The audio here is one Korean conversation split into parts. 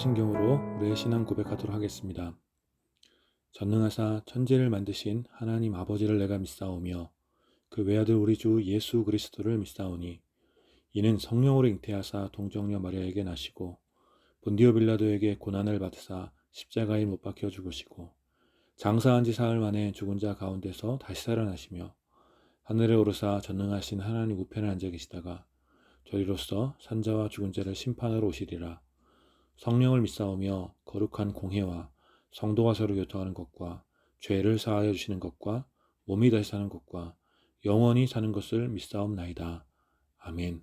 사도신경으로 우리의 신앙 고백하도록 하겠습니다. 전능하사 천지를 만드신 하나님 아버지를 내가 믿사오며 그 외아들 우리 주 예수 그리스도를 믿사오니 이는 성령으로 잉태하사 동정녀 마리아에게 나시고 본디오 빌라도에게 고난을 받으사 십자가에 못 박혀 죽으시고 장사한 지 사흘 만에 죽은 자 가운데서 다시 살아나시며 하늘에 오르사 전능하신 하나님 우편에 앉아 계시다가 저리로서 산자와 죽은 자를 심판하러 오시리라. 성령을 믿사오며 거룩한 공회와 성도가 서로 교통하는 것과 죄를 사하여 주시는 것과 몸이 다시 사는 것과 영원히 사는 것을 믿사옵나이다. 아멘.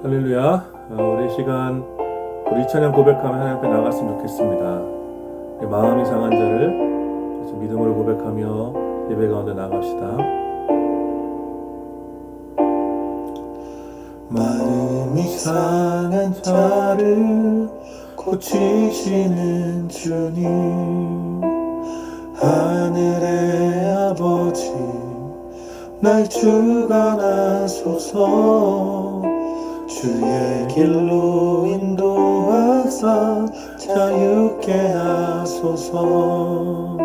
할렐루야. 우리 시간 우리 찬양 고백하며 하나님 앞에 나갔으면 좋겠습니다. 마음이 상한 자를 믿음으로 고백하며 예배 가운데 나갑시다. 마음이 상한 자를 고치시는 주님, 하늘의 아버지 날 주관하소서. 주의 길로 인도하사 자유케 하소서.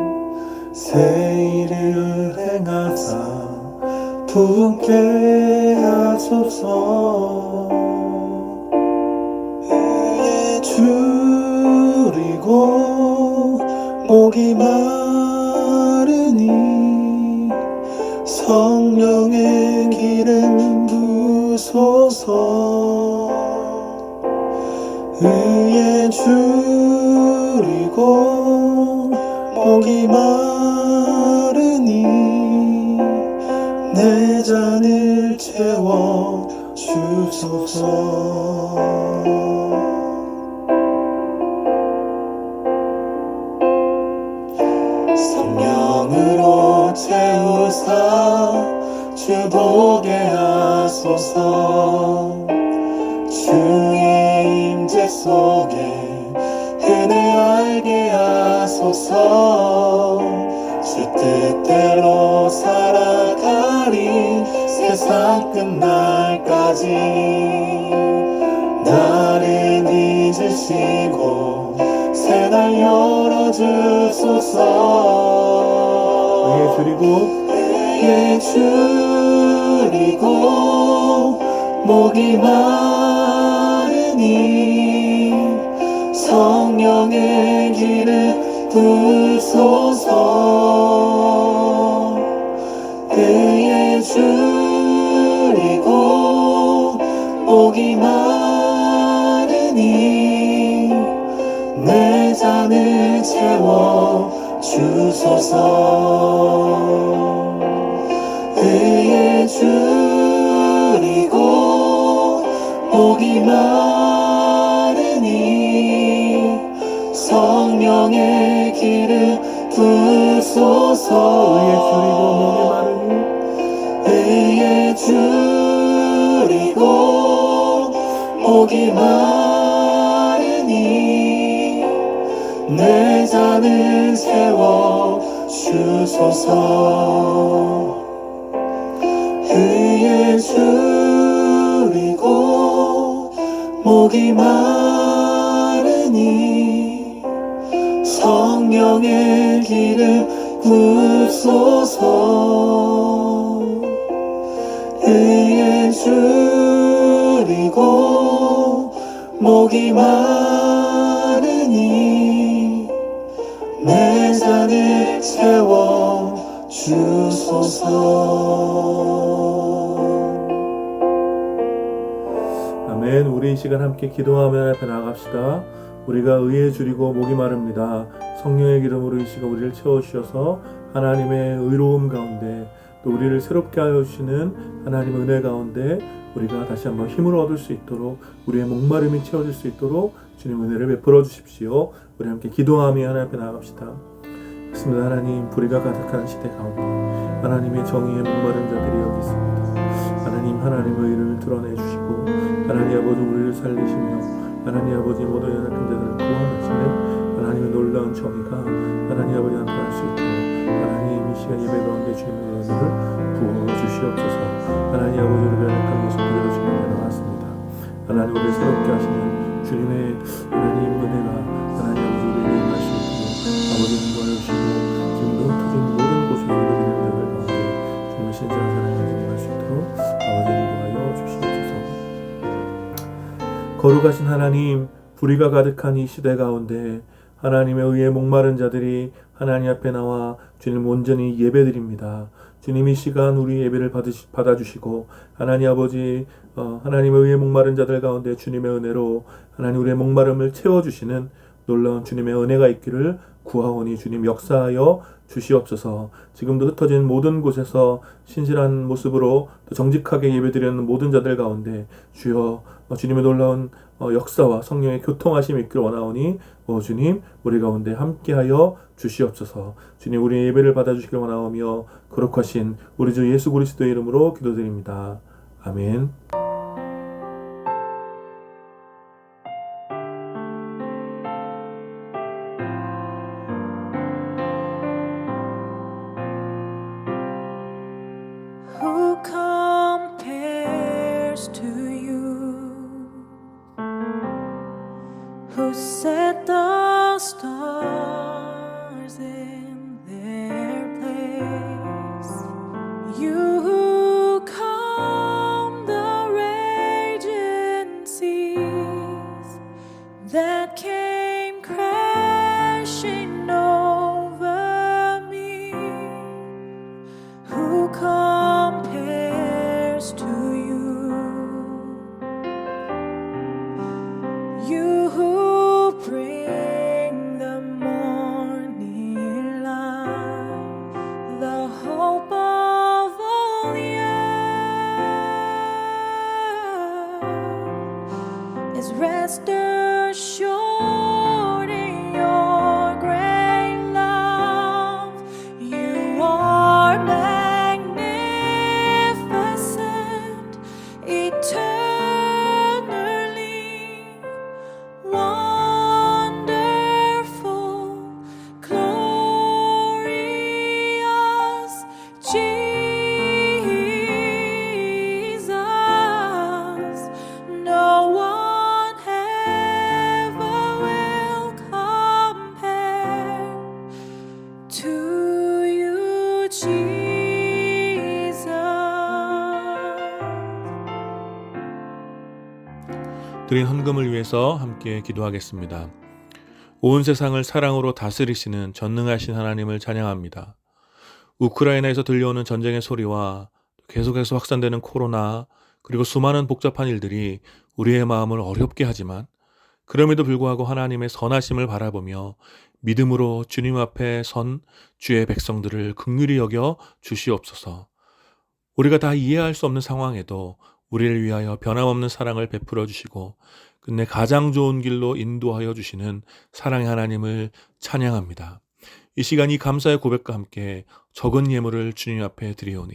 새 일을 행하사 부흥케 하소서. 의에 줄이고 목이 마르니 성령의 기름 부소서. 의에 줄이고 목이 마르니 내 잔을 채워 주소서. 성령으로 채우사 주 보게 하소서. 주의 임재 속에 은혜 알게 하소서. 주 뜻대로 살아가리 세상 끝날까지. 나를 잊으시고 새날 열어주소서. 의에 줄이고 목이 마르니 성령의 길을 부소서. 의에 줄이고 목이 마르니 내 잔을 채워 주소서. 의에 줄이고 목이 마르니 성령의 길을 부소서. 의에 줄이고 목이 마르니 내 잔을 채워 주소서. 의에 줄이고 목이 마르니 성령의 길을 부소서. 의에 줄이고 목이 마르니 내 잔을 채워 주소서. 아멘. 우리 이 시간 함께 기도하며 앞에 나갑시다. 우리가 의에 줄이고 목이 마릅니다. 성령의 기름으로 이 시간 우리를 채워주셔서 하나님의 의로움 가운데 또 우리를 새롭게 하여 주시는 하나님의 은혜 가운데 우리가 다시 한번 힘을 얻을 수 있도록 우리의 목마름이 채워질 수 있도록 주님 은혜를 베풀어 주십시오. 우리 함께 기도하며 하나님 앞에 나갑시다. 그렇습니다. 하나님, 불의가 가득한 시대 가운데 하나님의 정의에 목마른 자들이 여기 있습니다. 하나님, 하나님의 의를 드러내 주시고 하나님 아버지 우리를 살리시며 하나님 아버지 모든 연약한 자들을 구원하시는 하나님의 놀라운 정의가 하나님 아버지 나타날 수 있도록 하나님 이 시간 예배 가운데 주님의 은혜를 부어주시옵소서. 하나님 아버지 우리 변했던 모습 그대로 주님께 나왔습니다. 하나님 우리를 새롭게 하시는 주님의 하나님 은혜가 하나님 아버지 우리에게 임할 수 있도록 아버지 인도하여 주시고 지금도 흩어진 모든 곳에서 예배드리는 자들 가운데 주님의 신실한 사랑을 임할 수 있도록 아버지 인도하여 주시옵소서. 거룩하신 하나님, 불의가 가득한 이 시대 가운데 하나님의 의에 목마른 자들이 하나님 앞에 나와 주님 온전히 예배드립니다. 주님 이 시간 우리 예배를 받아주시고 하나님 아버지 하나님의 의에 목마른 자들 가운데 주님의 은혜로 하나님 우리의 목마름을 채워주시는 놀라운 주님의 은혜가 있기를 구하오니 주님 역사하여 주시옵소서. 지금도 흩어진 모든 곳에서 신실한 모습으로 정직하게 예배드리는 모든 자들 가운데 주여 주님의 놀라운 역사와 성령의 교통하심이 있기를 원하오니 주님 우리 가운데 함께하여 주시옵소서. 주님 우리의 예배를 받아주시길 원하오며 거룩하신 우리 주 예수 그리스도의 이름으로 기도드립니다. 아멘. Who compares to you? Who set the stars in their place? You who calm the raging seas that came crashing over me. Who compares to you? You who bring the morning light, the hope of all the earth, is rest assured in your great love. You are magnificent, eternally wonderful, glorious Jesus. No one ever will compare to you, Jesus. 드린 헌금을 위해서 함께 기도하겠습니다. 온 세상을 사랑으로 다스리시는 전능하신 하나님을 찬양합니다. 우크라이나에서 들려오는 전쟁의 소리와 계속해서 확산되는 코로나 그리고 수많은 복잡한 일들이 우리의 마음을 어렵게 하지만 그럼에도 불구하고 하나님의 선하심을 바라보며 믿음으로 주님 앞에 선 주의 백성들을 긍휼히 여겨 주시옵소서. 우리가 다 이해할 수 없는 상황에도 우리를 위하여 변함없는 사랑을 베풀어 주시고 끝내 가장 좋은 길로 인도하여 주시는 사랑의 하나님을 찬양합니다. 이 시간 이 감사의 고백과 함께 적은 예물을 주님 앞에 드리오니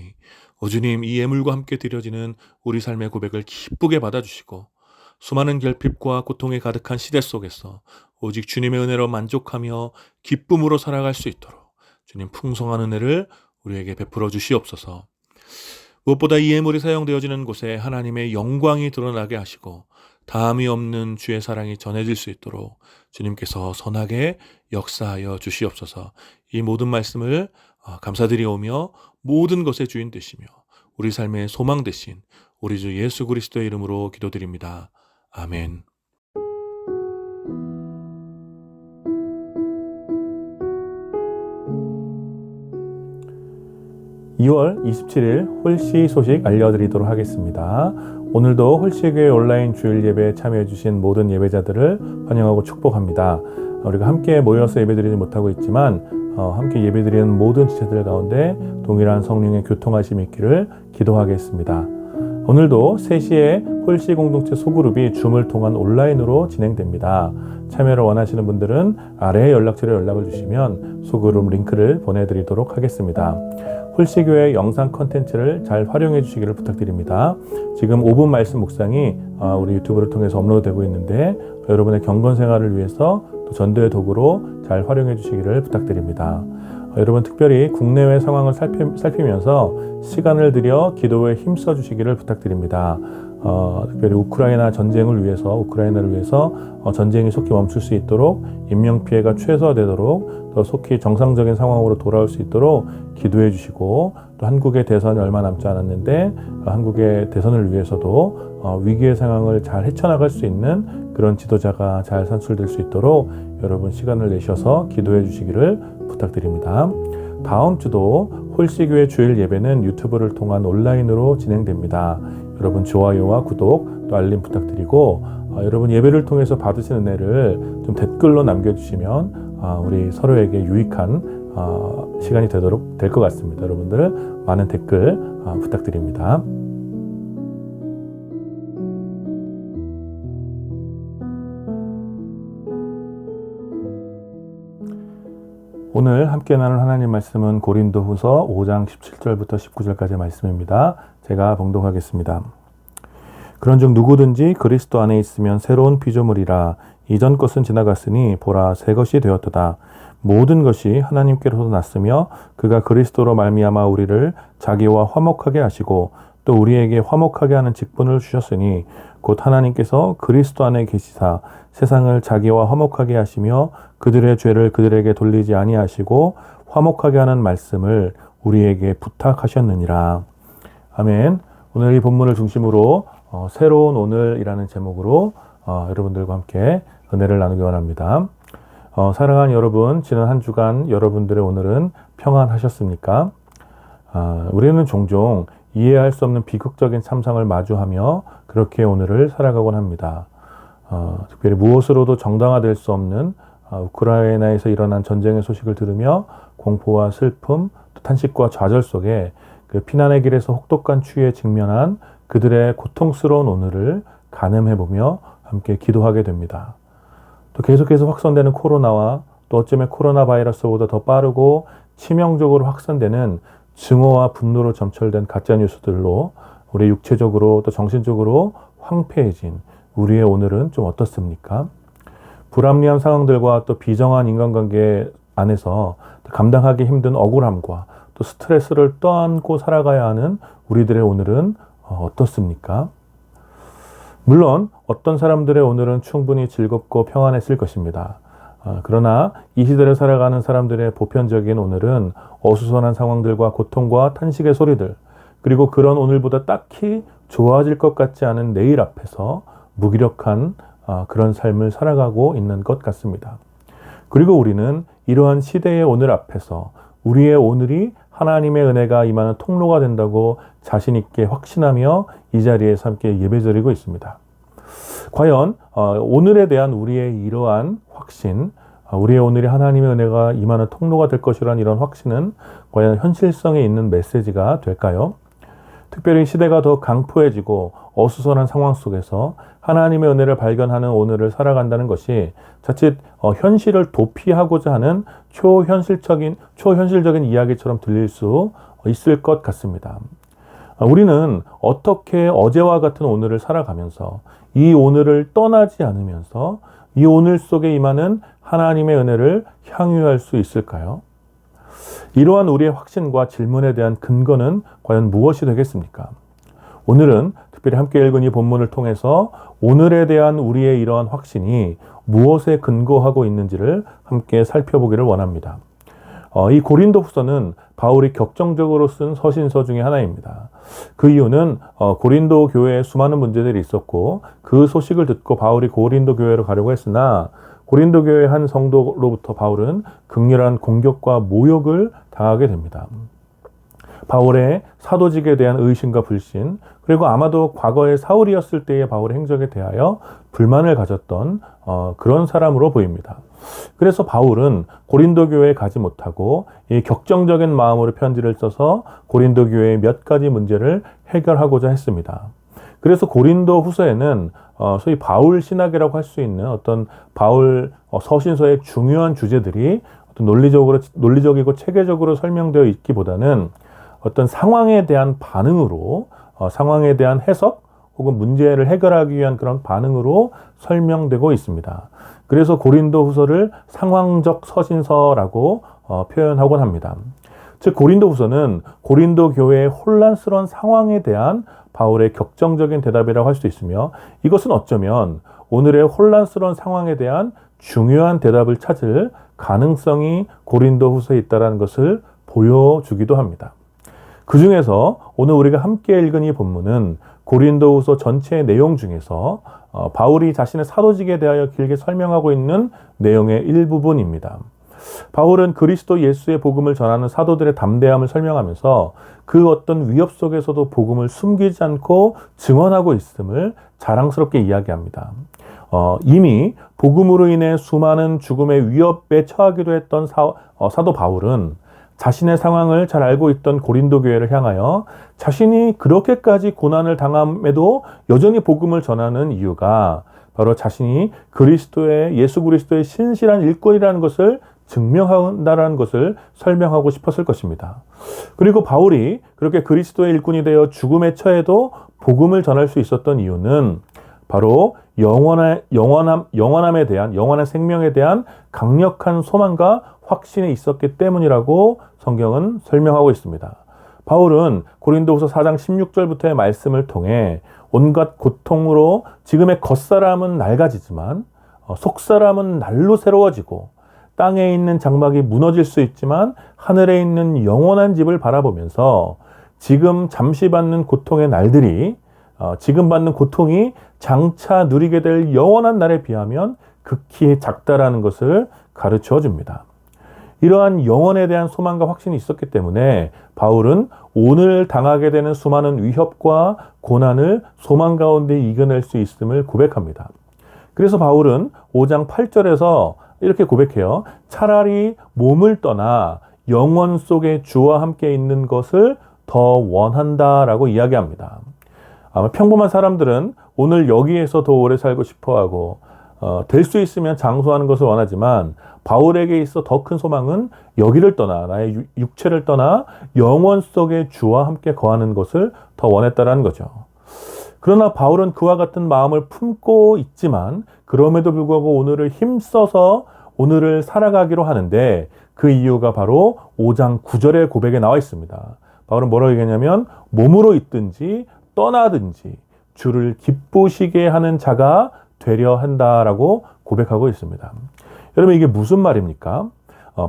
오 주님 이 예물과 함께 드려지는 우리 삶의 고백을 기쁘게 받아주시고 수많은 결핍과 고통에 가득한 시대 속에서 오직 주님의 은혜로 만족하며 기쁨으로 살아갈 수 있도록 주님 풍성한 은혜를 우리에게 베풀어 주시옵소서. 무엇보다 이 예물이 사용되어지는 곳에 하나님의 영광이 드러나게 하시고 다함이 없는 주의 사랑이 전해질 수 있도록 주님께서 선하게 역사하여 주시옵소서. 이 모든 말씀을 감사드리오며 모든 것의 주인 되시며 우리 삶의 소망 되신 우리 주 예수 그리스도의 이름으로 기도드립니다. 아멘. 2월 27일 홀씨 소식 알려드리도록 하겠습니다. 오늘도 홀씨교회 온라인 주일 예배에 참여해주신 모든 예배자들을 환영하고 축복합니다. 우리가 함께 모여서 예배드리지 못하고 있지만 함께 예배드리는 모든 지체들 가운데 동일한 성령의 교통하심이 있기를 기도하겠습니다. 오늘도 3시에 홀씨 공동체 소그룹이 줌을 통한 온라인으로 진행됩니다. 참여를 원하시는 분들은 아래의 연락처로 연락을 주시면 소그룹 링크를 보내드리도록 하겠습니다. 홀씨교회 영상 컨텐츠를 잘 활용해 주시기를 부탁드립니다. 지금 5분 말씀 묵상이 우리 유튜브를 통해서 업로드되고 있는데 여러분의 경건 생활을 위해서 또 전도의 도구로 잘 활용해 주시기를 부탁드립니다. 여러분 특별히 국내외 상황을 살피면서 시간을 들여 기도에 힘써 주시기를 부탁드립니다. 특별히 우크라이나를 위해서 전쟁이 속히 멈출 수 있도록 인명피해가 최소화되도록 더 속히 정상적인 상황으로 돌아올 수 있도록 기도해 주시고 또 한국의 대선이 얼마 남지 않았는데 한국의 대선을 위해서도 위기의 상황을 잘 헤쳐나갈 수 있는 그런 지도자가 잘 산출될 수 있도록 여러분 시간을 내셔서 기도해 주시기를 부탁드립니다. 다음 주도 홀씨교회 주일 예배는 유튜브를 통한 온라인으로 진행됩니다. 여러분 좋아요와 구독 또 알림 부탁드리고 여러분 예배를 통해서 받으신 은혜를 좀 댓글로 남겨주시면 우리 서로에게 유익한 시간이 되도록 될 것 같습니다. 여러분들 많은 댓글 부탁드립니다. 오늘 함께 나눌 하나님 말씀은 고린도후서 5장 17절부터 19절까지의 말씀입니다. 제가 봉독하겠습니다. 그런즉 누구든지 그리스도 안에 있으면 새로운 피조물이라 이전 것은 지나갔으니 보라 새 것이 되었도다. 모든 것이 하나님께로서 났으며 그가 그리스도로 말미암아 우리를 자기와 화목하게 하시고 또 우리에게 화목하게 하는 직분을 주셨으니 곧 하나님께서 그리스도 안에 계시사 세상을 자기와 화목하게 하시며 그들의 죄를 그들에게 돌리지 아니하시고 화목하게 하는 말씀을 우리에게 부탁하셨느니라. 아멘. 오늘 이 본문을 중심으로 새로운 오늘이라는 제목으로 여러분들과 함께 은혜를 나누기 원합니다. 사랑하는 여러분, 지난 한 주간 여러분들의 오늘은 평안하셨습니까? 우리는 종종 이해할 수 없는 비극적인 참상을 마주하며 그렇게 오늘을 살아가곤 합니다. 특별히 무엇으로도 정당화될 수 없는 우크라이나에서 일어난 전쟁의 소식을 들으며 공포와 슬픔, 탄식과 좌절 속에 그 피난의 길에서 혹독한 추위에 직면한 그들의 고통스러운 오늘을 가늠해보며 함께 기도하게 됩니다. 또 계속해서 확산되는 코로나와 또 어쩌면 코로나 바이러스보다 더 빠르고 치명적으로 확산되는 증오와 분노로 점철된 가짜뉴스들로 우리 육체적으로 또 정신적으로 황폐해진 우리의 오늘은 좀 어떻습니까? 불합리한 상황들과 또 비정한 인간관계 안에서 감당하기 힘든 억울함과 또 스트레스를 떠안고 살아가야 하는 우리들의 오늘은 어떻습니까? 물론 어떤 사람들의 오늘은 충분히 즐겁고 평안했을 것입니다. 그러나 이 시대를 살아가는 사람들의 보편적인 오늘은 어수선한 상황들과 고통과 탄식의 소리들, 그리고 그런 오늘보다 딱히 좋아질 것 같지 않은 내일 앞에서 무기력한 그런 삶을 살아가고 있는 것 같습니다. 그리고 우리는 이러한 시대의 오늘 앞에서 우리의 오늘이 하나님의 은혜가 임하는 통로가 된다고 자신 있게 확신하며 이 자리에서 함께 예배드리고 있습니다. 과연 오늘에 대한 우리의 이러한 확신, 우리의 오늘이 하나님의 은혜가 임하는 통로가 될 것이라는 이런 확신은 과연 현실성에 있는 메시지가 될까요? 특별히 시대가 더 강포해지고 어수선한 상황 속에서 하나님의 은혜를 발견하는 오늘을 살아간다는 것이 자칫 현실을 도피하고자 하는 초현실적인 이야기처럼 들릴 수 있을 것 같습니다. 우리는 어떻게 어제와 같은 오늘을 살아가면서 이 오늘을 떠나지 않으면서 이 오늘 속에 임하는 하나님의 은혜를 향유할 수 있을까요? 이러한 우리의 확신과 질문에 대한 근거는 과연 무엇이 되겠습니까? 오늘은 특별히 함께 읽은 이 본문을 통해서 오늘에 대한 우리의 이러한 확신이 무엇에 근거하고 있는지를 함께 살펴보기를 원합니다. 이 고린도후서는 바울이 격정적으로 쓴 서신서 중에 하나입니다. 그 이유는 고린도 교회에 수많은 문제들이 있었고 그 소식을 듣고 바울이 고린도 교회로 가려고 했으나 고린도 교회 한 성도로부터 바울은 극렬한 공격과 모욕을 당하게 됩니다. 바울의 사도직에 대한 의심과 불신, 그리고 아마도 과거의 사울이었을 때의 바울의 행적에 대하여 불만을 가졌던 그런 사람으로 보입니다. 그래서 바울은 고린도 교회에 가지 못하고 이 격정적인 마음으로 편지를 써서 고린도 교회의 몇 가지 문제를 해결하고자 했습니다. 그래서 고린도 후서에는 소위 바울 신학이라고 할 수 있는 어떤 바울 서신서의 중요한 주제들이 어떤 논리적이고 체계적으로 설명되어 있기보다는 어떤 상황에 대한 반응으로 상황에 대한 해석 혹은 문제를 해결하기 위한 그런 반응으로 설명되고 있습니다. 그래서 고린도 후서를 상황적 서신서라고 표현하곤 합니다. 즉 고린도 후서는 고린도 교회의 혼란스러운 상황에 대한 바울의 격정적인 대답이라고 할 수 있으며, 이것은 어쩌면 오늘의 혼란스러운 상황에 대한 중요한 대답을 찾을 가능성이 고린도 후서에 있다는 것을 보여주기도 합니다. 그 중에서 오늘 우리가 함께 읽은 이 본문은 고린도 후서 전체의 내용 중에서 바울이 자신의 사도직에 대하여 길게 설명하고 있는 내용의 일부분입니다. 바울은 그리스도 예수의 복음을 전하는 사도들의 담대함을 설명하면서 그 어떤 위협 속에서도 복음을 숨기지 않고 증언하고 있음을 자랑스럽게 이야기합니다. 이미 복음으로 인해 수많은 죽음의 위협에 처하기도 했던 사도 바울은 자신의 상황을 잘 알고 있던 고린도 교회를 향하여 자신이 그렇게까지 고난을 당함에도 여전히 복음을 전하는 이유가 바로 자신이 예수 그리스도의 신실한 일꾼이라는 것을 증명한다라는 것을 설명하고 싶었을 것입니다. 그리고 바울이 그렇게 그리스도의 일꾼이 되어 죽음에 처해도 복음을 전할 수 있었던 이유는 바로 영원한 생명에 대한 강력한 소망과 확신이 있었기 때문이라고 성경은 설명하고 있습니다. 바울은 고린도후서 4장 16절부터의 말씀을 통해 온갖 고통으로 지금의 겉사람은 낡아지지만 속사람은 날로 새로워지고 땅에 있는 장막이 무너질 수 있지만 하늘에 있는 영원한 집을 바라보면서 지금 잠시 받는 고통의 날들이 지금 받는 고통이 장차 누리게 될 영원한 날에 비하면 극히 작다라는 것을 가르쳐 줍니다. 이러한 영혼에 대한 소망과 확신이 있었기 때문에 바울은 오늘 당하게 되는 수많은 위협과 고난을 소망 가운데 이겨낼 수 있음을 고백합니다. 그래서 바울은 5장 8절에서 이렇게 고백해요. 차라리 몸을 떠나 영원 속에 주와 함께 있는 것을 더 원한다라고 이야기합니다. 아마 평범한 사람들은 오늘 여기에서 더 오래 살고 싶어하고 될 수 있으면 장수하는 것을 원하지만 바울에게 있어 더 큰 소망은 여기를 떠나 나의 육체를 떠나 영원 속에 주와 함께 거하는 것을 더 원했다라는 거죠. 그러나 바울은 그와 같은 마음을 품고 있지만 그럼에도 불구하고 오늘을 힘써서 오늘을 살아가기로 하는데 그 이유가 바로 5장 9절의 고백에 나와 있습니다. 바울은 뭐라고 얘기하냐면 몸으로 있든지 떠나든지 주를 기쁘시게 하는 자가 되려 한다라고 고백하고 있습니다. 여러분 이게 무슨 말입니까?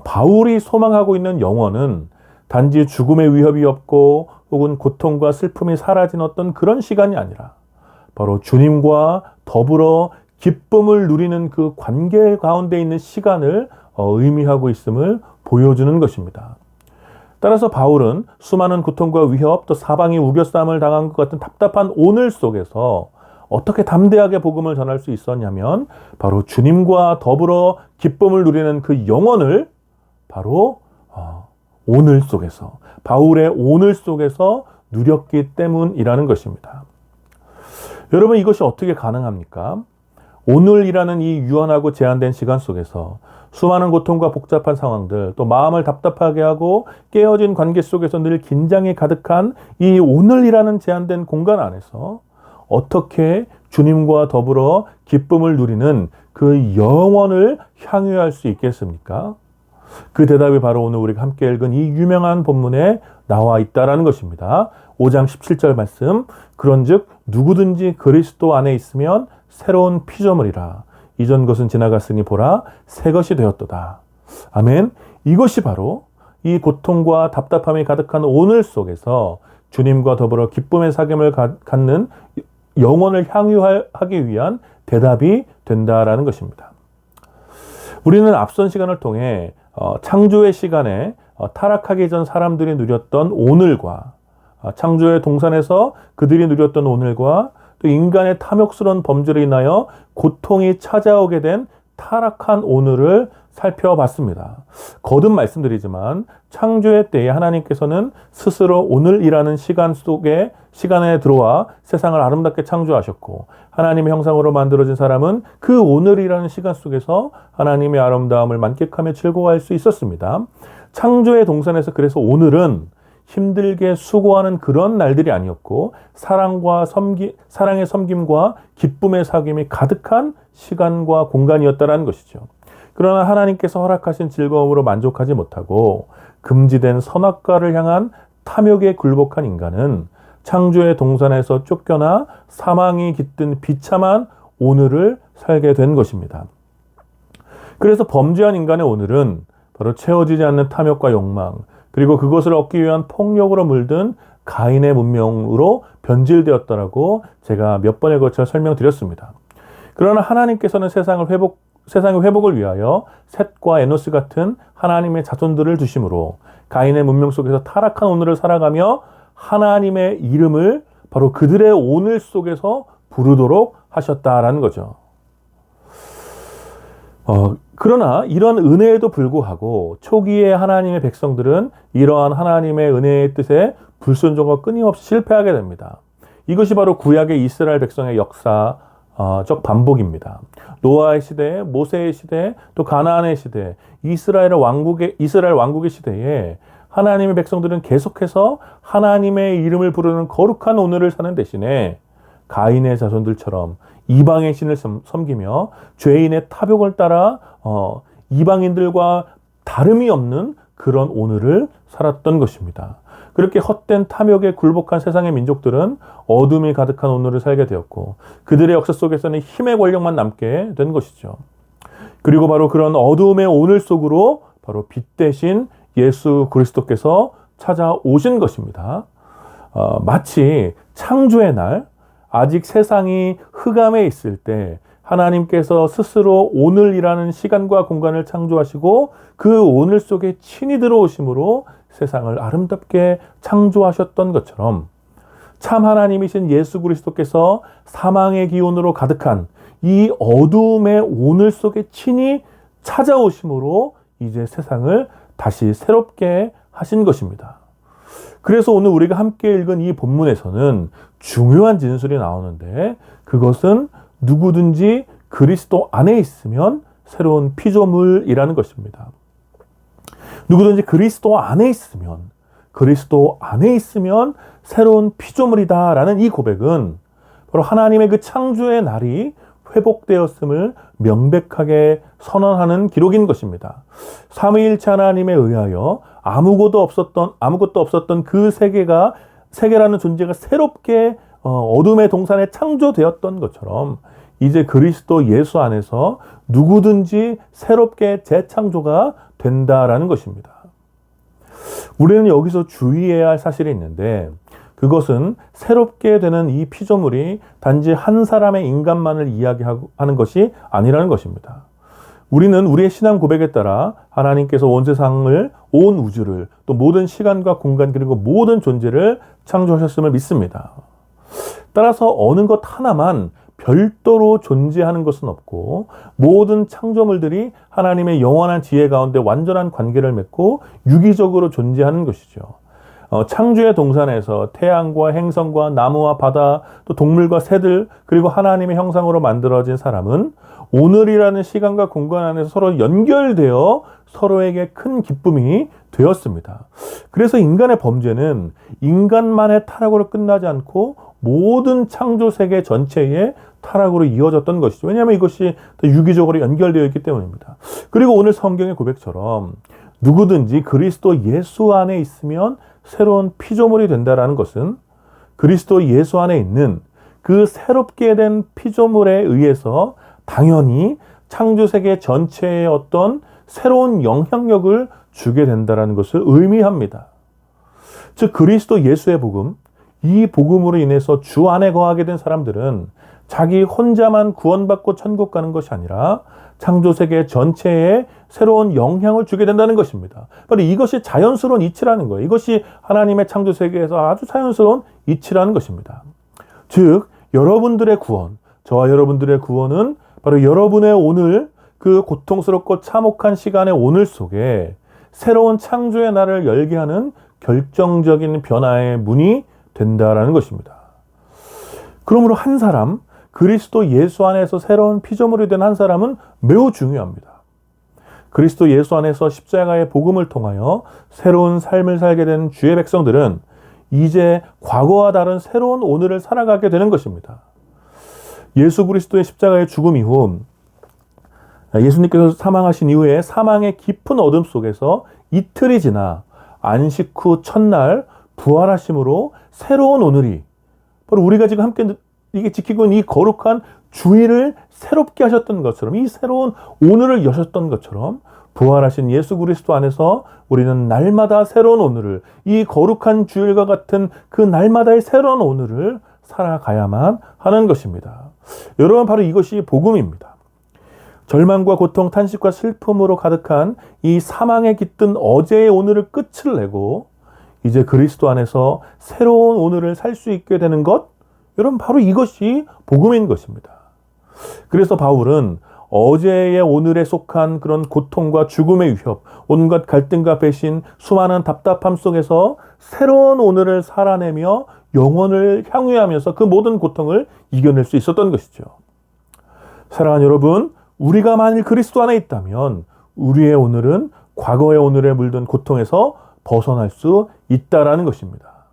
바울이 소망하고 있는 영원은 단지 죽음의 위협이 없고 혹은 고통과 슬픔이 사라진 어떤 그런 시간이 아니라 바로 주님과 더불어 기쁨을 누리는 그 관계 가운데 있는 시간을 의미하고 있음을 보여주는 것입니다. 따라서 바울은 수많은 고통과 위협 또 사방이 우겨싸움을 당한 것 같은 답답한 오늘 속에서 어떻게 담대하게 복음을 전할 수 있었냐면 바로 주님과 더불어 기쁨을 누리는 그 영혼을 바로 오늘 속에서 바울의 오늘 속에서 누렸기 때문이라는 것입니다. 여러분 이것이 어떻게 가능합니까? 오늘이라는 이 유한하고 제한된 시간 속에서 수많은 고통과 복잡한 상황들 또 마음을 답답하게 하고 깨어진 관계 속에서 늘 긴장이 가득한 이 오늘이라는 제한된 공간 안에서 어떻게 주님과 더불어 기쁨을 누리는 그 영원을 향유할 수 있겠습니까? 그 대답이 바로 오늘 우리가 함께 읽은 이 유명한 본문에 나와 있다라는 것입니다. 5장 17절 말씀 그런즉 누구든지 그리스도 안에 있으면 새로운 피조물이라 이전 것은 지나갔으니 보라 새 것이 되었도다. 아멘. 이것이 바로 이 고통과 답답함이 가득한 오늘 속에서 주님과 더불어 기쁨의 사귐을 갖는 영혼을 향유하기 위한 대답이 된다라는 것입니다. 우리는 앞선 시간을 통해 창조의 시간에 타락하기 전 사람들이 누렸던 오늘과 창조의 동산에서 그들이 누렸던 오늘과 또 인간의 탐욕스러운 범죄로 인하여 고통이 찾아오게 된 타락한 오늘을 살펴봤습니다. 거듭 말씀드리지만 창조의 때에 하나님께서는 스스로 오늘이라는 시간에 들어와 세상을 아름답게 창조하셨고 하나님의 형상으로 만들어진 사람은 그 오늘이라는 시간 속에서 하나님의 아름다움을 만끽하며 즐거워할 수 있었습니다. 창조의 동산에서 그래서 오늘은 힘들게 수고하는 그런 날들이 아니었고 사랑의 섬김과 기쁨의 사귐이 가득한 시간과 공간이었다라는 것이죠. 그러나 하나님께서 허락하신 즐거움으로 만족하지 못하고 금지된 선악과를 향한 탐욕에 굴복한 인간은 창조의 동산에서 쫓겨나 사망이 깃든 비참한 오늘을 살게 된 것입니다. 그래서 범죄한 인간의 오늘은 바로 채워지지 않는 탐욕과 욕망, 그리고 그것을 얻기 위한 폭력으로 물든 가인의 문명으로 변질되었다라고 제가 몇 번에 걸쳐 설명드렸습니다. 그러나 하나님께서는 세상의 회복을 위하여 셋과 에노스 같은 하나님의 자손들을 두심으로 가인의 문명 속에서 타락한 오늘을 살아가며 하나님의 이름을 바로 그들의 오늘 속에서 부르도록 하셨다라는 거죠. 그러나 이런 은혜에도 불구하고 초기에 하나님의 백성들은 이러한 하나님의 은혜의 뜻에 불순종과 끊임없이 실패하게 됩니다. 이것이 바로 구약의 이스라엘 백성의 역사적 반복입니다. 노아의 시대, 모세의 시대, 또 가나안의 시대, 이스라엘 왕국의 시대에 하나님의 백성들은 계속해서 하나님의 이름을 부르는 거룩한 오늘을 사는 대신에 가인의 자손들처럼 이방의 신을 섬기며 죄인의 탐욕을 따라 이방인들과 다름이 없는 그런 오늘을 살았던 것입니다. 그렇게 헛된 탐욕에 굴복한 세상의 민족들은 어둠이 가득한 오늘을 살게 되었고 그들의 역사 속에서는 힘의 권력만 남게 된 것이죠. 그리고 바로 그런 어두움의 오늘 속으로 바로 빛 대신 예수 그리스도께서 찾아오신 것입니다. 마치 창조의 날, 아직 세상이 흑암에 있을 때 하나님께서 스스로 오늘이라는 시간과 공간을 창조하시고 그 오늘 속에 친히 들어오심으로 세상을 아름답게 창조하셨던 것처럼 참 하나님이신 예수 그리스도께서 사망의 기운으로 가득한 이 어두움의 오늘 속에 친히 찾아오심으로 이제 세상을 다시 새롭게 하신 것입니다. 그래서 오늘 우리가 함께 읽은 이 본문에서는 중요한 진술이 나오는데 그것은 누구든지 그리스도 안에 있으면 새로운 피조물이라는 것입니다. 누구든지 그리스도 안에 있으면 새로운 피조물이다라는 이 고백은 바로 하나님의 그 창조의 날이 회복되었음을 명백하게 선언하는 기록인 것입니다. 삼위일체 하나님에 의하여 아무것도 없었던 그 세계라는 존재가 새롭게 어둠의 동산에 창조되었던 것처럼 이제 그리스도 예수 안에서 누구든지 새롭게 재창조가 된다라는 것입니다. 우리는 여기서 주의해야 할 사실이 있는데 그것은 새롭게 되는 이 피조물이 단지 한 사람의 인간만을 이야기하는 것이 아니라는 것입니다. 우리는 우리의 신앙 고백에 따라 하나님께서 온 세상을, 온 우주를, 또 모든 시간과 공간 그리고 모든 존재를 창조하셨음을 믿습니다. 따라서 어느 것 하나만 별도로 존재하는 것은 없고 모든 창조물들이 하나님의 영원한 지혜 가운데 완전한 관계를 맺고 유기적으로 존재하는 것이죠. 창조의 동산에서 태양과 행성과 나무와 바다 또 동물과 새들 그리고 하나님의 형상으로 만들어진 사람은 오늘이라는 시간과 공간 안에서 서로 연결되어 서로에게 큰 기쁨이 되었습니다. 그래서 인간의 범죄는 인간만의 타락으로 끝나지 않고 모든 창조 세계 전체의 타락으로 이어졌던 것이죠. 왜냐하면 이것이 유기적으로 연결되어 있기 때문입니다. 그리고 오늘 성경의 고백처럼 누구든지 그리스도 예수 안에 있으면 새로운 피조물이 된다라는 것은 그리스도 예수 안에 있는 그 새롭게 된 피조물에 의해서 당연히 창조세계 전체에 어떤 새로운 영향력을 주게 된다는 것을 의미합니다. 즉 그리스도 예수의 복음, 이 복음으로 인해서 주 안에 거하게 된 사람들은 자기 혼자만 구원받고 천국 가는 것이 아니라 창조세계 전체에 새로운 영향을 주게 된다는 것입니다. 바로 이것이 자연스러운 이치라는 거예요. 이것이 하나님의 창조세계에서 아주 자연스러운 이치라는 것입니다. 즉 여러분들의 구원, 저와 여러분들의 구원은 바로 여러분의 오늘 그 고통스럽고 참혹한 시간의 오늘 속에 새로운 창조의 날을 열게 하는 결정적인 변화의 문이 된다라는 것입니다. 그러므로 한 사람, 그리스도 예수 안에서 새로운 피조물이 된 한 사람은 매우 중요합니다. 그리스도 예수 안에서 십자가의 복음을 통하여 새로운 삶을 살게 된 주의 백성들은 이제 과거와 다른 새로운 오늘을 살아가게 되는 것입니다. 예수 그리스도의 십자가의 죽음 이후 예수님께서 사망하신 이후에 사망의 깊은 어둠 속에서 이틀이 지나 안식 후 첫날 부활하심으로 새로운 오늘이 바로 우리가 지금 함께 이게 지키고 있는 이 거룩한 주일을 새롭게 하셨던 것처럼 이 새로운 오늘을 여셨던 것처럼 부활하신 예수 그리스도 안에서 우리는 날마다 새로운 오늘을 이 거룩한 주일과 같은 그 날마다의 새로운 오늘을 살아가야만 하는 것입니다. 여러분 바로 이것이 복음입니다. 절망과 고통, 탄식과 슬픔으로 가득한 이 사망에 깃든 어제의 오늘을 끝을 내고 이제 그리스도 안에서 새로운 오늘을 살 수 있게 되는 것, 여러분 바로 이것이 복음인 것입니다. 그래서 바울은 어제의 오늘에 속한 그런 고통과 죽음의 위협, 온갖 갈등과 배신, 수많은 답답함 속에서 새로운 오늘을 살아내며 영혼을 향유하면서 그 모든 고통을 이겨낼 수 있었던 것이죠. 사랑하는 여러분, 우리가 만일 그리스도 안에 있다면 우리의 오늘은 과거의 오늘에 물든 고통에서 벗어날 수 있다라는 것입니다.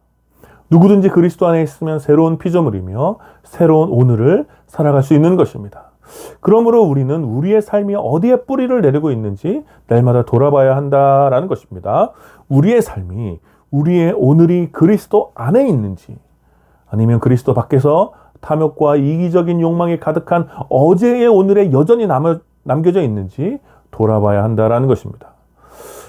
누구든지 그리스도 안에 있으면 새로운 피조물이며 새로운 오늘을 살아갈 수 있는 것입니다. 그러므로 우리는 우리의 삶이 어디에 뿌리를 내리고 있는지 날마다 돌아봐야 한다라는 것입니다. 우리의 삶이 우리의 오늘이 그리스도 안에 있는지 아니면 그리스도 밖에서 탐욕과 이기적인 욕망이 가득한 어제의 오늘에 여전히 남겨져 있는지 돌아봐야 한다라는 것입니다.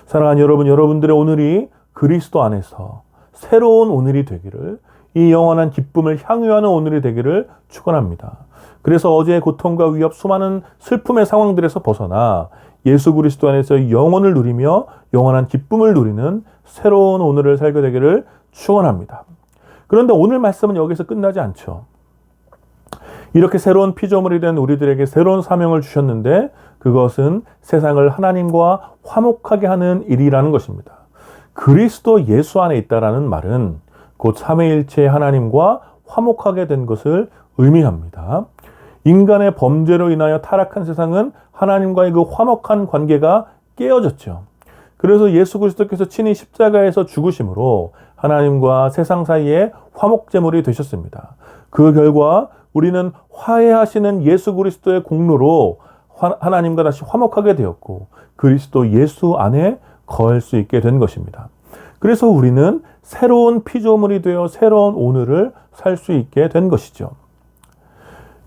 사랑하는 여러분, 여러분들의 오늘이 그리스도 안에서 새로운 오늘이 되기를, 이 영원한 기쁨을 향유하는 오늘이 되기를 축원합니다. 그래서 어제의 고통과 위협, 수많은 슬픔의 상황들에서 벗어나 예수 그리스도 안에서 영원을 누리며 영원한 기쁨을 누리는 새로운 오늘을 살게 되기를 축원합니다. 그런데 오늘 말씀은 여기서 끝나지 않죠. 이렇게 새로운 피조물이 된 우리들에게 새로운 사명을 주셨는데 그것은 세상을 하나님과 화목하게 하는 일이라는 것입니다. 그리스도 예수 안에 있다라는 말은 곧 삼위일체 하나님과 화목하게 된 것을 의미합니다. 인간의 범죄로 인하여 타락한 세상은 하나님과의 그 화목한 관계가 깨어졌죠. 그래서 예수 그리스도께서 친히 십자가에서 죽으심으로 하나님과 세상 사이에 화목제물이 되셨습니다. 그 결과 우리는 화해하시는 예수 그리스도의 공로로 하나님과 다시 화목하게 되었고 그리스도 예수 안에 거할 수 있게 된 것입니다. 그래서 우리는 새로운 피조물이 되어 새로운 오늘을 살 수 있게 된 것이죠.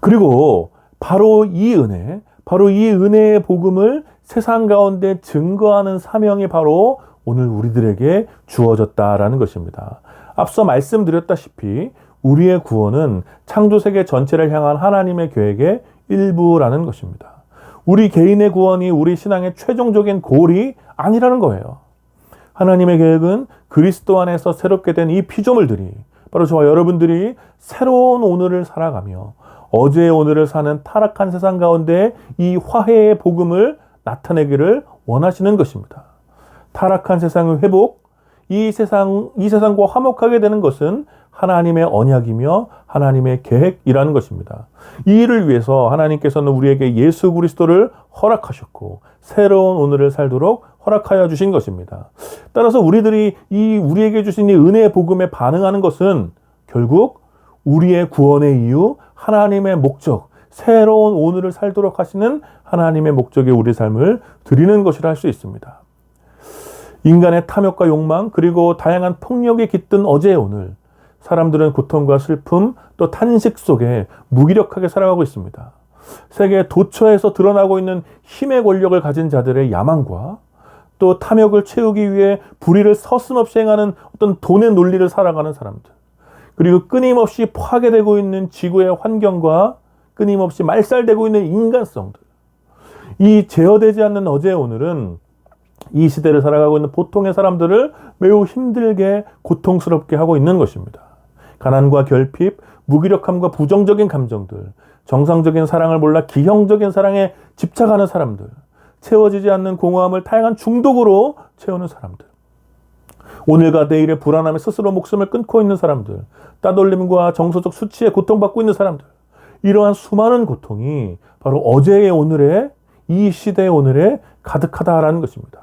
그리고 바로 이 은혜의 복음을 세상 가운데 증거하는 사명이 바로 오늘 우리들에게 주어졌다라는 것입니다. 앞서 말씀드렸다시피 우리의 구원은 창조세계 전체를 향한 하나님의 계획의 일부라는 것입니다. 우리 개인의 구원이 우리 신앙의 최종적인 골이 아니라는 거예요. 하나님의 계획은 그리스도 안에서 새롭게 된 이 피조물들이 바로 저와 여러분들이 새로운 오늘을 살아가며 어제의 오늘을 사는 타락한 세상 가운데 이 화해의 복음을 나타내기를 원하시는 것입니다. 타락한 세상의 회복, 이 세상과 화목하게 되는 것은 하나님의 언약이며 하나님의 계획이라는 것입니다. 이 일을 위해서 하나님께서는 우리에게 예수 그리스도를 허락하셨고 새로운 오늘을 살도록 허락하여 주신 것입니다. 따라서 우리들이 우리에게 주신 이 은혜의 복음에 반응하는 것은 결국 우리의 구원의 이유, 하나님의 목적, 새로운 오늘을 살도록 하시는 하나님의 목적에 우리 삶을 드리는 것이라 할 수 있습니다. 인간의 탐욕과 욕망 그리고 다양한 폭력에 깃든 어제의 오늘, 사람들은 고통과 슬픔 또 탄식 속에 무기력하게 살아가고 있습니다. 세계 도처에서 드러나고 있는 힘의 권력을 가진 자들의 야망과 또 탐욕을 채우기 위해 불의를 서슴없이 행하는 어떤 돈의 논리를 살아가는 사람들, 그리고 끊임없이 파괴되고 있는 지구의 환경과 끊임없이 말살되고 있는 인간성들, 이 제어되지 않는 어제의 오늘은 이 시대를 살아가고 있는 보통의 사람들을 매우 힘들게 고통스럽게 하고 있는 것입니다. 가난과 결핍, 무기력함과 부정적인 감정들, 정상적인 사랑을 몰라 기형적인 사랑에 집착하는 사람들, 채워지지 않는 공허함을 다양한 중독으로 채우는 사람들, 오늘과 내일의 불안함에 스스로 목숨을 끊고 있는 사람들, 따돌림과 정서적 수치에 고통받고 있는 사람들, 이러한 수많은 고통이 바로 어제의 오늘에 이 시대의 오늘에 가득하다라는 것입니다.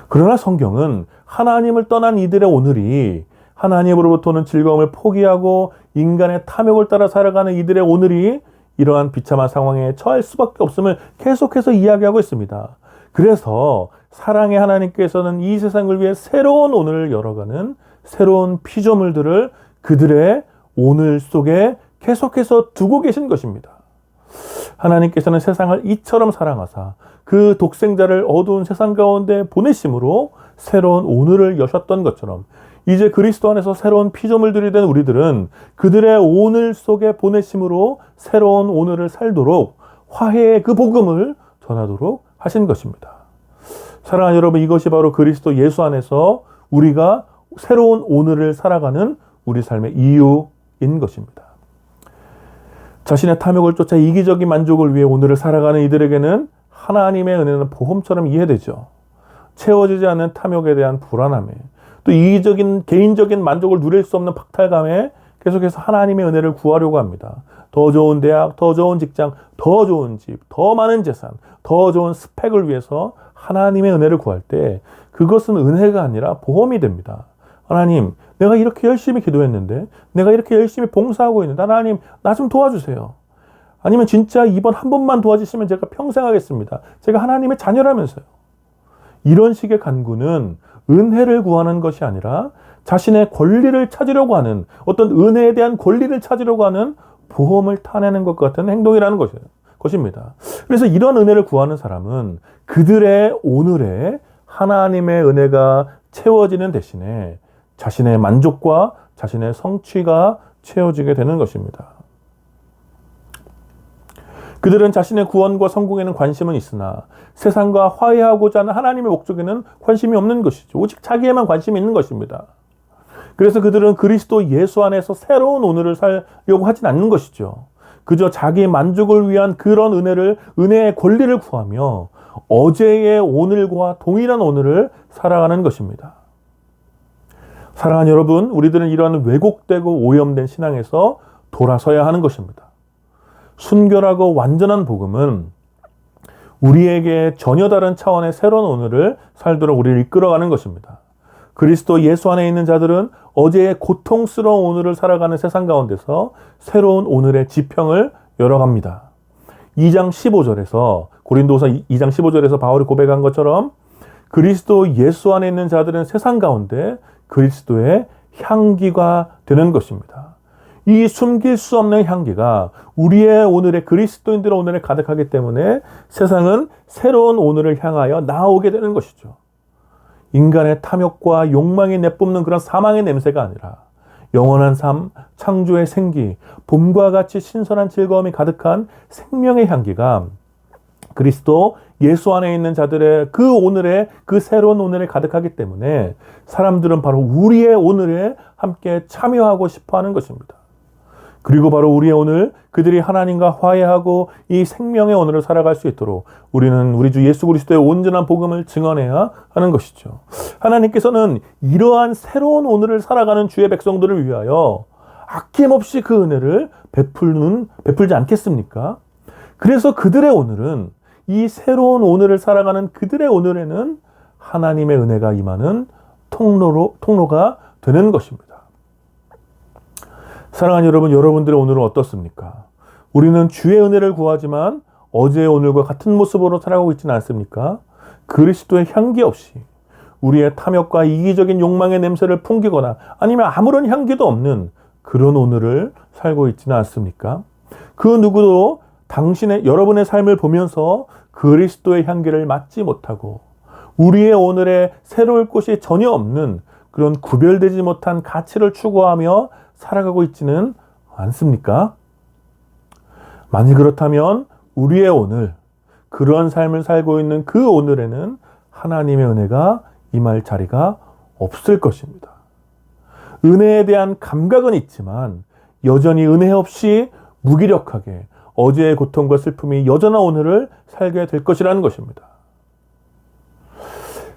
그러나 성경은 하나님을 떠난 이들의 오늘이, 하나님으로부터는 즐거움을 포기하고 인간의 탐욕을 따라 살아가는 이들의 오늘이 이러한 비참한 상황에 처할 수밖에 없음을 계속해서 이야기하고 있습니다. 그래서 사랑의 하나님께서는 이 세상을 위해 새로운 오늘을 열어가는 새로운 피조물들을 그들의 오늘 속에 계속해서 두고 계신 것입니다. 하나님께서는 세상을 이처럼 사랑하사 그 독생자를 어두운 세상 가운데 보내심으로 새로운 오늘을 여셨던 것처럼, 이제 그리스도 안에서 새로운 피조물들이 된 우리들은 그들의 오늘 속에 보내심으로 새로운 오늘을 살도록 화해의 그 복음을 전하도록 하신 것입니다. 사랑하는 여러분, 이것이 바로 그리스도 예수 안에서 우리가 새로운 오늘을 살아가는 우리 삶의 이유인 것입니다. 자신의 탐욕을 쫓아 이기적인 만족을 위해 오늘을 살아가는 이들에게는 하나님의 은혜는 보험처럼 이해되죠. 채워지지 않는 탐욕에 대한 불안함에, 또 이기적인 개인적인 만족을 누릴 수 없는 박탈감에 계속해서 하나님의 은혜를 구하려고 합니다. 더 좋은 대학, 더 좋은 직장, 더 좋은 집, 더 많은 재산, 더 좋은 스펙을 위해서 하나님의 은혜를 구할 때 그것은 은혜가 아니라 보험이 됩니다. 하나님, 내가 이렇게 열심히 기도했는데, 내가 이렇게 열심히 봉사하고 있는데, 하나님, 나 좀 도와주세요. 아니면 진짜 이번 한 번만 도와주시면 제가 평생 하겠습니다. 제가 하나님의 자녀라면서요. 이런 식의 간구는 은혜를 구하는 것이 아니라 자신의 권리를 찾으려고 하는, 어떤 은혜에 대한 권리를 찾으려고 하는 보험을 타내는 것 같은 행동이라는 것입니다. 그래서 이런 은혜를 구하는 사람은 그들의 오늘에 하나님의 은혜가 채워지는 대신에 자신의 만족과 자신의 성취가 채워지게 되는 것입니다. 그들은 자신의 구원과 성공에는 관심은 있으나 세상과 화해하고자 하는 하나님의 목적에는 관심이 없는 것이죠. 오직 자기에만 관심이 있는 것입니다. 그래서 그들은 그리스도 예수 안에서 새로운 오늘을 살려고 하진 않는 것이죠. 그저 자기 만족을 위한 그런 은혜의 권리를 구하며 어제의 오늘과 동일한 오늘을 살아가는 것입니다. 사랑하는 여러분, 우리들은 이러한 왜곡되고 오염된 신앙에서 돌아서야 하는 것입니다. 순결하고 완전한 복음은 우리에게 전혀 다른 차원의 새로운 오늘을 살도록 우리를 이끌어가는 것입니다. 그리스도 예수 안에 있는 자들은 어제의 고통스러운 오늘을 살아가는 세상 가운데서 새로운 오늘의 지평을 열어갑니다. 2장 15절에서 고린도서 2장 15절에서 바울이 고백한 것처럼 그리스도 예수 안에 있는 자들은 세상 가운데 그리스도의 향기가 되는 것입니다. 이 숨길 수 없는 향기가 우리의 오늘의 그리스도인들의 오늘에 가득하기 때문에 세상은 새로운 오늘을 향하여 나아오게 되는 것이죠. 인간의 탐욕과 욕망이 내뿜는 그런 사망의 냄새가 아니라 영원한 삶, 창조의 생기, 봄과 같이 신선한 즐거움이 가득한 생명의 향기가 그리스도 예수 안에 있는 자들의 그 오늘에, 그 새로운 오늘에 가득하기 때문에 사람들은 바로 우리의 오늘에 함께 참여하고 싶어 하는 것입니다. 그리고 바로 우리의 오늘, 그들이 하나님과 화해하고 이 생명의 오늘을 살아갈 수 있도록 우리는 우리 주 예수 그리스도의 온전한 복음을 증언해야 하는 것이죠. 하나님께서는 이러한 새로운 오늘을 살아가는 주의 백성들을 위하여 아낌없이 그 은혜를 베풀지 않겠습니까? 그래서 그들의 오늘은, 이 새로운 오늘을 살아가는 그들의 오늘에는 하나님의 은혜가 임하는 통로가 되는 것입니다. 사랑하는 여러분, 여러분들의 오늘은 어떻습니까? 우리는 주의 은혜를 구하지만 어제의 오늘과 같은 모습으로 살아가고 있지는 않습니까? 그리스도의 향기 없이 우리의 탐욕과 이기적인 욕망의 냄새를 풍기거나 아니면 아무런 향기도 없는 그런 오늘을 살고 있지는 않습니까? 그 누구도 여러분의 삶을 보면서 그리스도의 향기를 맡지 못하고 우리의 오늘에 새로울 곳이 전혀 없는 그런 구별되지 못한 가치를 추구하며 살아가고 있지는 않습니까? 만일 그렇다면 우리의 오늘, 그런 삶을 살고 있는 그 오늘에는 하나님의 은혜가 임할 자리가 없을 것입니다. 은혜에 대한 감각은 있지만 여전히 은혜 없이 무기력하게 어제의 고통과 슬픔이 여전한 오늘을 살게 될 것이라는 것입니다.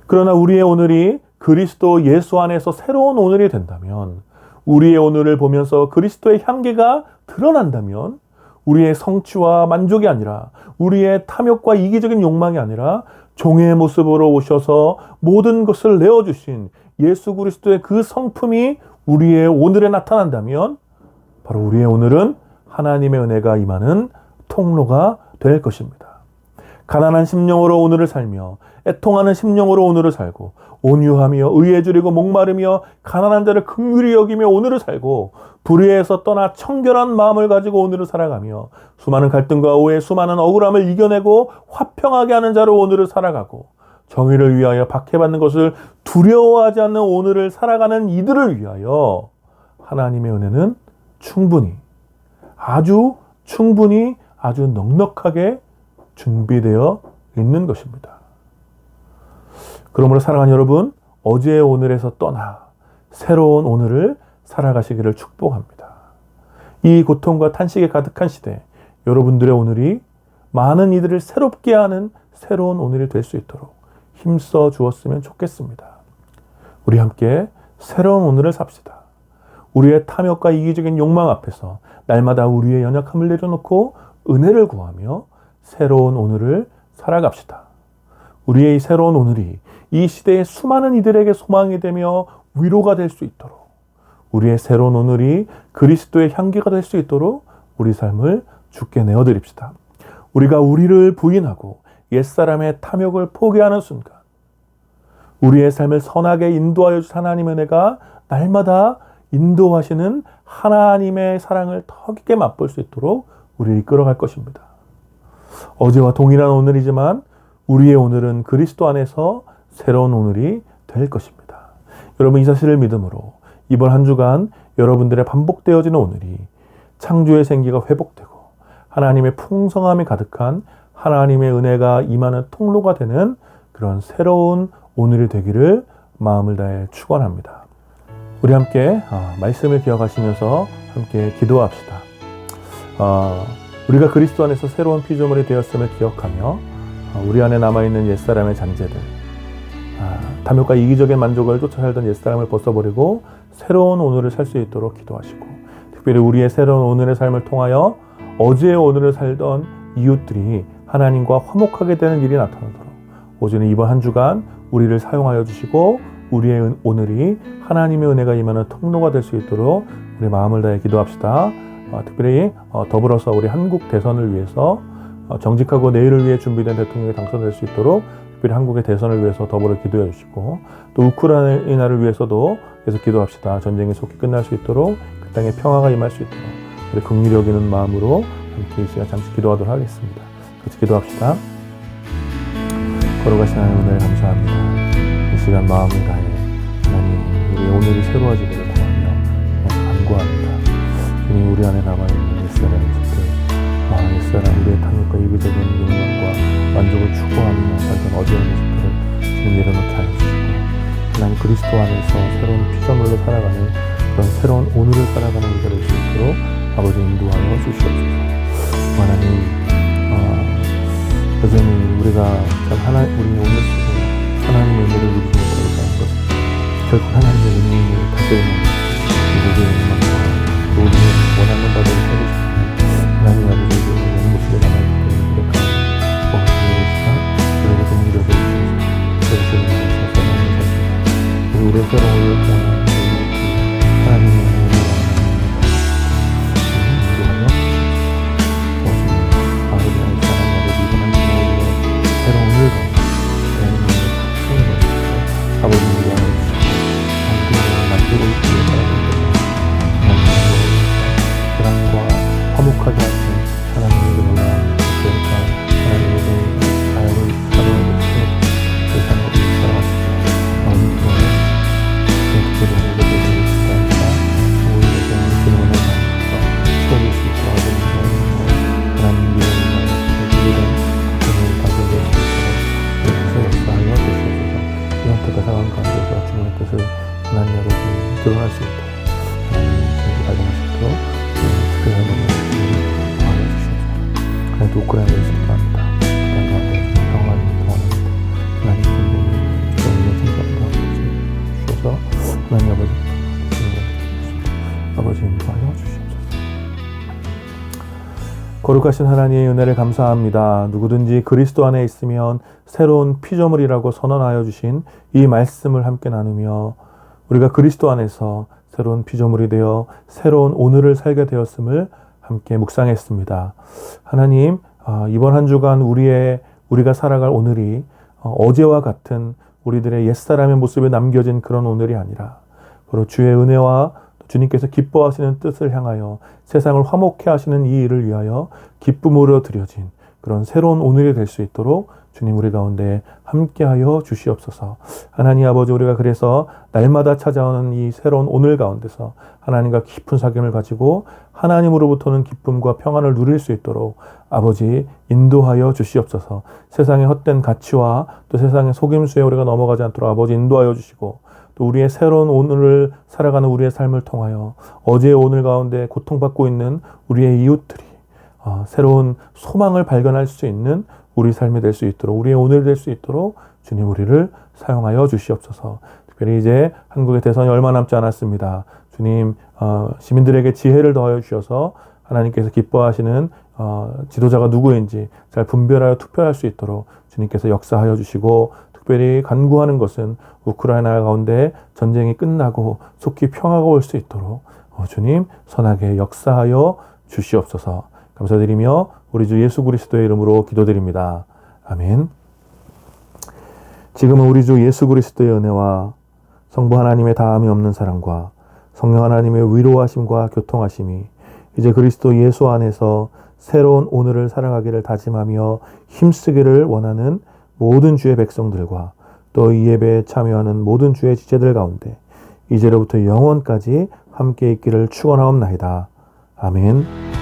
그러나 우리의 오늘이 그리스도 예수 안에서 새로운 오늘이 된다면, 우리의 오늘을 보면서 그리스도의 향기가 드러난다면 우리의 성취와 만족이 아니라 우리의 탐욕과 이기적인 욕망이 아니라 종의 모습으로 오셔서 모든 것을 내어주신 예수 그리스도의 그 성품이 우리의 오늘에 나타난다면 바로 우리의 오늘은 하나님의 은혜가 임하는 통로가 될 것입니다. 가난한 심령으로 오늘을 살며 애통하는 심령으로 오늘을 살고 온유하며 의에 줄이고 목마르며 가난한 자를 긍휼히 여기며 오늘을 살고 불의에서 떠나 청결한 마음을 가지고 오늘을 살아가며 수많은 갈등과 오해, 수많은 억울함을 이겨내고 화평하게 하는 자로 오늘을 살아가고 정의를 위하여 박해받는 것을 두려워하지 않는 오늘을 살아가는 이들을 위하여 하나님의 은혜는 충분히 아주 넉넉하게 준비되어 있는 것입니다. 그러므로 사랑하는 여러분, 어제의 오늘에서 떠나 새로운 오늘을 살아가시기를 축복합니다. 이 고통과 탄식에 가득한 시대, 여러분들의 오늘이 많은 이들을 새롭게 하는 새로운 오늘이 될 수 있도록 힘써 주었으면 좋겠습니다. 우리 함께 새로운 오늘을 삽시다. 우리의 탐욕과 이기적인 욕망 앞에서 날마다 우리의 연약함을 내려놓고 은혜를 구하며 새로운 오늘을 살아갑시다. 우리의 이 새로운 오늘이 이 시대의 수많은 이들에게 소망이 되며 위로가 될 수 있도록, 우리의 새로운 오늘이 그리스도의 향기가 될 수 있도록 우리 삶을 주께 내어드립시다. 우리가 우리를 부인하고 옛사람의 탐욕을 포기하는 순간 우리의 삶을 선하게 인도하여 주신 하나님의 은혜가 날마다 인도하시는 하나님의 사랑을 더 깊게 맛볼 수 있도록 우리를 이끌어갈 것입니다. 어제와 동일한 오늘이지만 우리의 오늘은 그리스도 안에서 새로운 오늘이 될 것입니다. 여러분, 이 사실을 믿음으로 이번 한 주간 여러분들의 반복되어지는 오늘이 창조의 생기가 회복되고 하나님의 풍성함이 가득한 하나님의 은혜가 임하는 통로가 되는 그런 새로운 오늘이 되기를 마음을 다해 축원합니다. 우리 함께 말씀을 기억하시면서 함께 기도합시다. 우리가 그리스도 안에서 새로운 피조물이 되었음을 기억하며 우리 안에 남아있는 옛사람의 잔재들, 탐욕과 이기적인 만족을 쫓아 살던 옛사람을 벗어버리고 새로운 오늘을 살 수 있도록 기도하시고, 특별히 우리의 새로운 오늘의 삶을 통하여 어제의 오늘을 살던 이웃들이 하나님과 화목하게 되는 일이 나타나도록 오늘은 이번 한 주간 우리를 사용하여 주시고 우리의 오늘이 하나님의 은혜가 임하는 통로가 될 수 있도록 우리 마음을 다해 기도합시다. 특별히 더불어서 우리 한국 대선을 위해서 정직하고 내일을 위해 준비된 대통령이 당선될 수 있도록 특별히 한국의 대선을 위해서 더불어 기도해 주시고, 또 우크라이나를 위해서도 계속 기도합시다. 전쟁이 속히 끝날 수 있도록 그 땅에 평화가 임할 수 있도록 우리 긍휼히 여기는 마음으로 함께 이 시간 잠시 기도하도록 하겠습니다. 같이 기도합시다. 걸어가신 하나님 은혜를 감사합니다. 이 시간 마음을 다해 하나님 우리의 오늘이 새로워지기를 구하며 간구합니다. 주님, 우리 안에 남아있는 옛사람의 짓들, 옛사람 우리의 탐욕과 이기적인 욕망과 만족을 추구하며 살던 어제의 모습들을 주님 내려놓게 하여 주시고, 하나님 그리스도 안에서 새로운 피조물로 살아가는 그런 새로운 오늘을 살아가는 우리가 될 수 있도록 아버지 인도하여 주시옵소서. 하나님, 여전히 우리가 참 우리 오늘 속에 하나님의 은혜를 누리지 못하는 것은 결국 하나님의 은혜를 다스리는 우리의 욕망과 또 우리의 원하는 바대로 살고 싶은 하나님 아버지의 영모습에 남아있기 때문에 그렇게 하나님의 시간 우리에게 동기력을 주셔서 그리스도를 위해서 우리 우리의 새로운 오늘을 통하여 하나님의 은혜와 인도하여 아버지의 사랑과 새로운 오늘 가운데 하나님의 승리를 아버지를 위하여 주시고 하나님을 만들고 있기 위해서 하나님의 사랑과 화목하게 하신 하나님의 은혜와 그러니까 하나님의 사역을 사랑하고 세상을 살아가시고 마음으로 특별히 오늘도 되는 시간이다. 우리의 주님의 은혜를 만나서 시간이 수 있도록 하나님의 하나님 이름으로 그 상황 가운데서 주님의 뜻을 하나님 아버지 드러날 수 있도록 하나님 주님을 발견하시도록 특별히 하나님의 주님을 도와주시옵소서. 하나님도 우크라이나에 있을 때합니다. 그 땅 가운데 평화를 원합니다. 하나님 주님의 생각을 주셔서 하나님 아버지 주님을 드리겠습니다. 아버지 인도하여 주시옵소서. 거룩하신 하나님의 은혜를 감사합니다. 누구든지 그리스도 안에 있으면 새로운 피조물이라고 선언하여 주신 이 말씀을 함께 나누며 우리가 그리스도 안에서 새로운 피조물이 되어 새로운 오늘을 살게 되었음을 함께 묵상했습니다. 하나님, 이번 한 주간 우리가 살아갈 오늘이 어제와 같은 우리들의 옛사람의 모습에 남겨진 그런 오늘이 아니라 바로 주의 은혜와 주님께서 기뻐하시는 뜻을 향하여 세상을 화목해 하시는 이 일을 위하여 기쁨으로 드려진 그런 새로운 오늘이 될 수 있도록 주님 우리 가운데 함께하여 주시옵소서. 하나님 아버지, 우리가 그래서 날마다 찾아오는 이 새로운 오늘 가운데서 하나님과 깊은 사귐을 가지고 하나님으로부터는 기쁨과 평안을 누릴 수 있도록 아버지 인도하여 주시옵소서. 세상의 헛된 가치와 또 세상의 속임수에 우리가 넘어가지 않도록 아버지 인도하여 주시고, 또 우리의 새로운 오늘을 살아가는 우리의 삶을 통하여 어제의 오늘 가운데 고통받고 있는 우리의 이웃들이 새로운 소망을 발견할 수 있는 우리 삶이 될 수 있도록, 우리의 오늘이 될 수 있도록 주님 우리를 사용하여 주시옵소서. 특별히 이제 한국의 대선이 얼마 남지 않았습니다. 주님, 시민들에게 지혜를 더하여 주셔서 하나님께서 기뻐하시는 지도자가 누구인지 잘 분별하여 투표할 수 있도록 주님께서 역사하여 주시고, 특별히 간구하는 것은 우크라이나 가운데 전쟁이 끝나고 속히 평화가 올 수 있도록 주님 선하게 역사하여 주시옵소서. 감사드리며 우리 주 예수 그리스도의 이름으로 기도드립니다. 아멘. 지금은 우리 주 예수 그리스도의 은혜와 성부 하나님의 다함이 없는 사랑과 성령 하나님의 위로하심과 교통하심이 이제 그리스도 예수 안에서 새로운 오늘을 살아가기를 다짐하며 힘쓰기를 원하는 모든 주의 백성들과 또 이 예배에 참여하는 모든 주의 지체들 가운데 이제로부터 영원까지 함께 있기를 축원하옵나이다. 아멘.